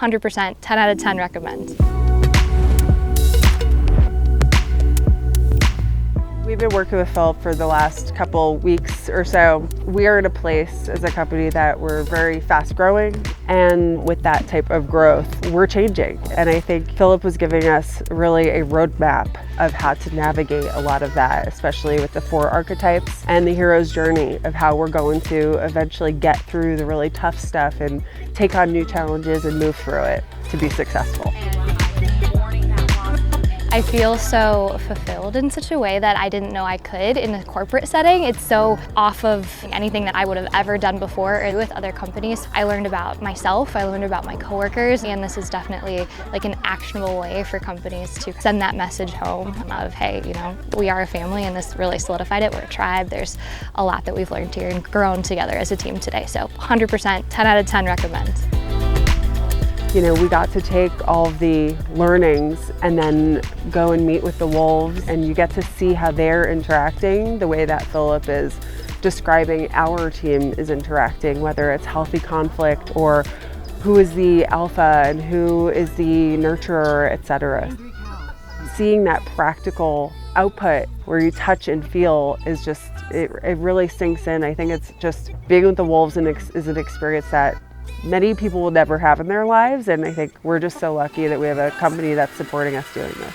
100%, 10 out of 10 recommend. We've been working with Philip for the last couple weeks or so. We are in a place as a company that we're very fast growing, and with that type of growth, we're changing. And I think Philip was giving us really a roadmap of how to navigate a lot of that, especially with the 4 archetypes and the hero's journey of how we're going to eventually get through the really tough stuff and take on new challenges and move through it to be successful. I feel so fulfilled in such a way that I didn't know I could in a corporate setting. It's so off of anything that I would have ever done before or with other companies. I learned about myself, I learned about my coworkers, and this is definitely like an actionable way for companies to send that message home of, hey, you know, we are a family, and this really solidified it. We're a tribe. There's a lot that we've learned here and grown together as a team today. So 100%, 10 out of 10 recommend. You know, we got to take all of the learnings and then go and meet with the wolves, and you get to see how they're interacting the way that Philip is describing our team is interacting, whether it's healthy conflict or who is the alpha and who is the nurturer, etc. Seeing that practical output where you touch and feel is just, it really sinks in. I think it's just being with the wolves is an experience that many people will never have in their lives, and I think we're just so lucky that we have a company that's supporting us doing this.